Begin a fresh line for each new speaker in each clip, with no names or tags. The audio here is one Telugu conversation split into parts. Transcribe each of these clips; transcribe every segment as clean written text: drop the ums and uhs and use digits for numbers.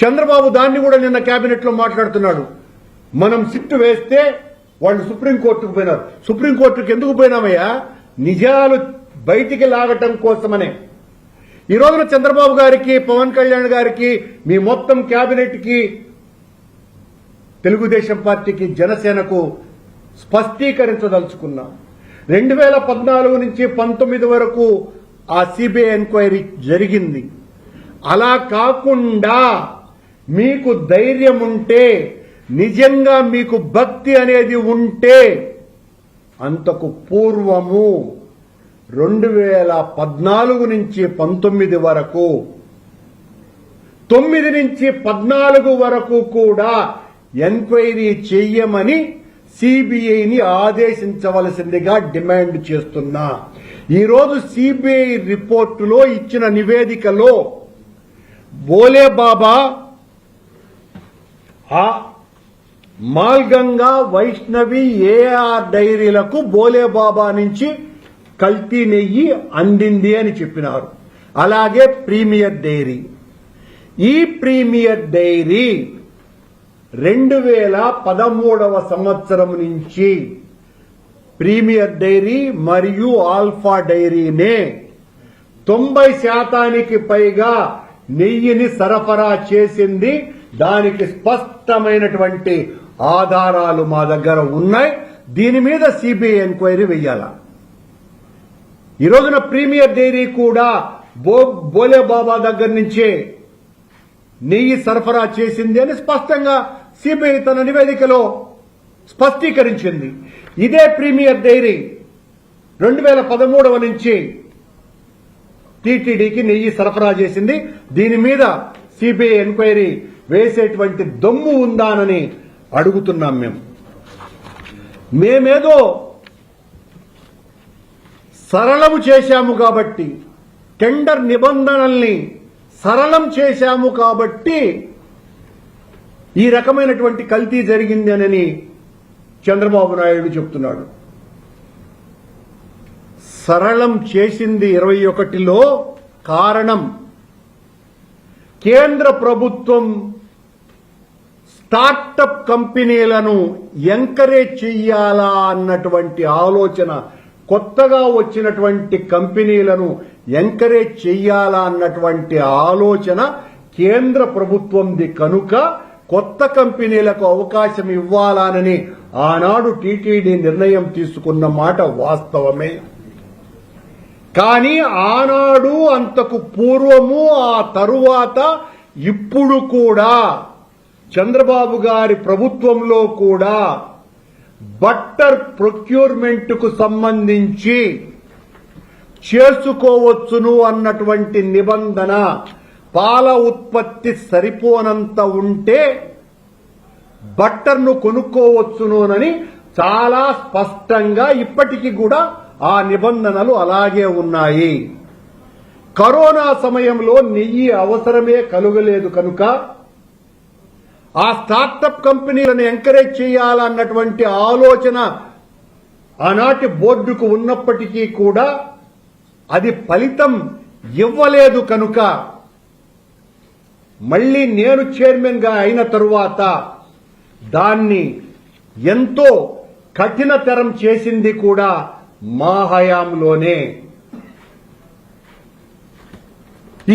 చంద్రబాబు దాన్ని కూడా నిన్న కేబినెట్ లో మాట్లాడుతున్నాడు. మనం సిట్టు వేస్తే వాళ్ళు సుప్రీంకోర్టుకు పోయినారు. సుప్రీంకోర్టుకు ఎందుకు పోయినామయ్యా? నిజాలు బయటికి లాగటం కోసమనే. ఈ రోజున చంద్రబాబు గారికి, పవన్ కళ్యాణ్ గారికి, మీ మొత్తం కేబినెట్ కి, తెలుగుదేశం పార్టీకి, జనసేనకు స్పష్టీకరించదలుచుకున్నాం. 2014 నుంచి 19 వరకు ఆ సిబిఐ ఎంక్వైరీ జరిగింది. అలా కాకుండా మీకు ధైర్యం ఉంటే, నిజంగా మీకు భక్తి అనేది ఉంటే, అంతకు పూర్వము 2014 నుంచి 19 వరకు, 9 నుంచి 14 వరకు కూడా ఎంక్వైరీ చెయ్యమని సిబిఐని ఆదేశించవలసిందిగా డిమాండ్ చేస్తున్నా. ఈరోజు సిబిఐ రిపోర్టులో ఇచ్చిన నివేదికలో బోలేబాబా, మాల్గంగా, వైష్ణవి, ఏఆర్ డైరీలకు బోలేబాబా నుంచి కల్తీ నెయ్యి అందింది అని చెప్పినారు. అలాగే ప్రీమియర్ డైరీ, ఈ ప్రీమియర్ డైరీ 2013వ సంవత్సరం నుంచి ప్రీమియర్ డైరీ మరియు ఆల్ఫా డైరీనే 90% పైగా నెయ్యిని సరఫరా చేసింది. దానికి స్పష్టమైనటువంటి ఆధారాలు మా దగ్గర ఉన్నాయి. దీని మీద సిబిఐ ఎంక్వైరీ వెయ్యాల. ఈ రోజున ప్రీమియర్ డైరీ కూడా బోలేబాబా దగ్గర నుంచే నెయ్యి సరఫరా చేసింది అని స్పష్టంగా సిబిఐ తన నివేదికలో స్పష్టీకరించింది. ఇదే ప్రీమియర్ డైరీ 2013 నుంచి టీటీడీకి నెయ్యి సరఫరా చేసింది. దీని మీద సిబిఐ ఎంక్వైరీ వేసేటువంటి దమ్ము ఉందానని అడుగుతున్నాం. మేమేదో సరళము చేశాము కాబట్టి, టెండర్ నిబంధనల్ని సరళం చేశాము కాబట్టి ఈ రకమైనటువంటి కల్తీ జరిగింది అని చంద్రబాబు నాయుడు చెప్తున్నాడు. సరళం చేసింది 21లో. కారణం, కేంద్ర ప్రభుత్వం స్టార్టప్ కంపెనీలను ఎంకరేజ్ చెయ్యాలా అన్నటువంటి ఆలోచన, కొత్తగా వచ్చినటువంటి కంపెనీలను ఎంకరేజ్ చెయ్యాలా అన్నటువంటి ఆలోచన కేంద్ర ప్రభుత్వంది కనుక కొత్త కంపెనీలకు అవకాశం ఇవ్వాలని ఆనాడు టీటీడీ నిర్ణయం తీసుకున్న మాట వాస్తవమే. కానీ ఆనాడు, అంతకు పూర్వము, ఆ తరువాత, ఇప్పుడు కూడా చంద్రబాబు గారి ప్రభుత్వంలో కూడా బట్టర్ ప్రొక్యూర్మెంట్ కు సంబంధించి చేసుకోవచ్చును అన్నటువంటి నిబంధన, పాల ఉత్పత్తి సరిపోనంత ఉంటే బట్టర్ను కొనుక్కోవచ్చునని చాలా స్పష్టంగా ఇప్పటికీ కూడా ఆ నిబంధనలు అలాగే ఉన్నాయి. కరోనా సమయంలో నెయ్యి అవసరమే కలుగలేదు కనుక ఆ స్టార్టప్ కంపెనీలను ఎంకరేజ్ చేయాలన్నటువంటి ఆలోచన ఆనాటి బోర్డుకు ఉన్నప్పటికీ కూడా అది ఫలితం ఇవ్వలేదు కనుక మళ్లీ నేను చైర్మన్ గా అయిన తరువాత దాన్ని ఎంతో కఠినతరం చేసింది కూడా మా హయాంలోనే.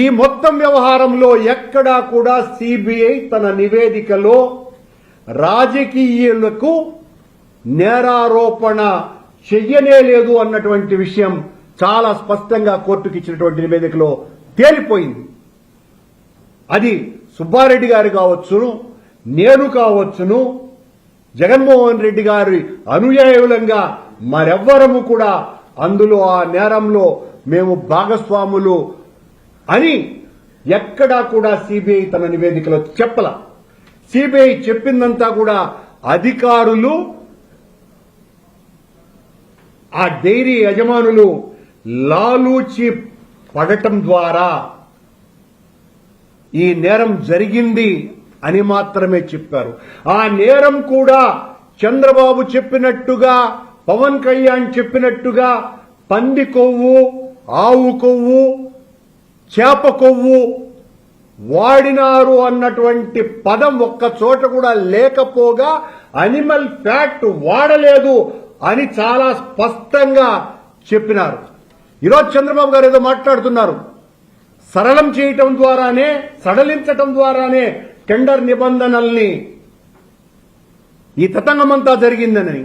ఈ మొత్తం వ్యవహారంలో ఎక్కడా కూడా సిబిఐ తన నివేదికలో రాజకీయులకు నేరారోపణ చెయ్యనే లేదు అన్నటువంటి విషయం చాలా స్పష్టంగా కోర్టుకు ఇచ్చినటువంటి నివేదికలో తేలిపోయింది. అది సుబ్బారెడ్డి గారు కావచ్చును, నేను కావచ్చును, జగన్మోహన్ రెడ్డి గారి అనుయాయులంగా మరెవ్వరము కూడా అందులో ఆ నేరంలో మేము భాగస్వాములు అని ఎక్కడా కూడా సిబిఐ తన నివేదికలో చెప్పల. సిబిఐ చెప్పిందంతా కూడా అధికారులు, ఆ డైరీ యజమానులు లాలూచి పడటం ద్వారా ఈ నేరం జరిగింది అని మాత్రమే చెప్పారు. ఆ నేరం కూడా చంద్రబాబు చెప్పినట్టుగా, పవన్ కళ్యాణ్ చెప్పినట్టుగా పంది కొవ్వు, ఆవు కొవ్వు, చేప కొవ్వు వాడినారు అన్నటువంటి పదం ఒక్క చోట కూడా లేకపోగా అనిమల్ ఫ్యాట్ వాడలేదు అని చాలా స్పష్టంగా చెప్పినారు. ఈరోజు చంద్రబాబు గారు ఏదో మాట్లాడుతున్నారు, సరళం చేయటం ద్వారానే, సడలించటం ద్వారానే టెండర్ నిబంధనల్ని ఈ తతంగమంతా జరిగిందని.